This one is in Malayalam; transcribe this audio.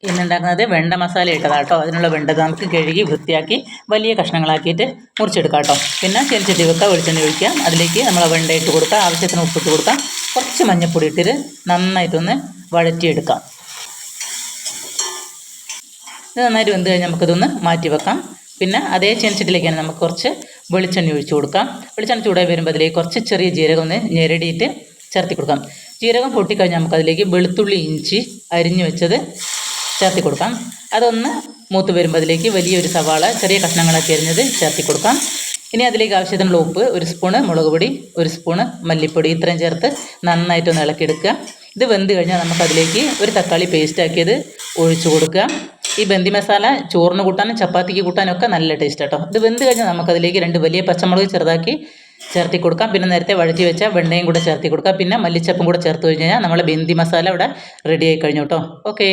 ഇന്നുണ്ടാക്കുന്നത് വെണ്ട മസാല ഇട്ടതാണ് കേട്ടോ. അതിനുള്ള വെണ്ട നമുക്ക് കഴുകി വൃത്തിയാക്കി വലിയ കഷ്ണങ്ങളാക്കിയിട്ട് മുറിച്ചെടുക്കാം കേട്ടോ. പിന്നെ ചെറുചട്ടി വെക്കുക, വെളിച്ചെണ്ണ ഒഴിക്കുക, അതിലേക്ക് നമ്മൾ വെണ്ട ഇട്ട് കൊടുക്കുക, ആവശ്യത്തിന് ഉപ്പിട്ട് കൊടുക്കാം, കുറച്ച് മഞ്ഞൾപ്പൊടി ഇട്ടിട്ട് നന്നായിട്ടൊന്ന് വഴറ്റിയെടുക്കാം. ഇത് നന്നായിട്ട് വെന്ത് കഴിഞ്ഞാൽ നമുക്കിതൊന്ന് മാറ്റി വെക്കാം. പിന്നെ അതേ ചെറുചട്ടിയിലേക്കാണ് നമുക്ക് കുറച്ച് വെളിച്ചെണ്ണ ഒഴിച്ച് കൊടുക്കാം. വെളിച്ചെണ്ണ ചൂടായി വരുമ്പോൾ അതിലേക്ക് കുറച്ച് ചെറിയ ജീരകം ഒന്ന് ഞെരടിയിട്ട് ചേർത്തി കൊടുക്കാം. ജീരകം പൊട്ടിക്കഴിഞ്ഞാൽ നമുക്കതിലേക്ക് വെളുത്തുള്ളി ഇഞ്ചി അരിഞ്ഞു വെച്ചത് ചേർത്തി കൊടുക്കാം. അതൊന്ന് മൂത്ത് വരുമ്പോൾ അതിലേക്ക് വലിയൊരു സവാള ചെറിയ കഷ്ണങ്ങളാക്കി അരിഞ്ഞത് ചേർത്തി കൊടുക്കാം. ഇനി അതിലേക്ക് ആവശ്യത്തിനുള്ള ഉപ്പ്, 1 സ്പൂണ് മുളക് പൊടി, 1 സ്പൂണ് മല്ലിപ്പൊടി, ഇത്രയും ചേർത്ത് നന്നായിട്ടൊന്ന് ഇളക്കിയെടുക്കുക. ഇത് വെന്ത് കഴിഞ്ഞാൽ നമുക്കതിലേക്ക് ഒരു തക്കാളി പേസ്റ്റ് ആക്കിയത് ഒഴിച്ചു കൊടുക്കുക. ഈ ബന്ദി മസാല ചോറിന് കൂട്ടാനും ചപ്പാത്തിക്ക് കൂട്ടാനും ഒക്കെ നല്ല ടേസ്റ്റ് കേട്ടോ. ഇത് വെന്ത് കഴിഞ്ഞാൽ നമുക്കതിലേക്ക് 2 വലിയ പച്ചമുളക് ചെറുതാക്കി ചേർത്തി കൊടുക്കാം. പിന്നെ നേരത്തെ വഴറ്റി വെച്ച വെണ്ടയും കൂടെ ചേർത്തി കൊടുക്കാം. പിന്നെ മല്ലിച്ചപ്പും കൂടെ ചേർത്ത് കഴിഞ്ഞാൽ നമ്മളെ ബന്ദി മസാല ഇവിടെ റെഡി ആയി കഴിഞ്ഞു കേട്ടോ. ഓക്കേ.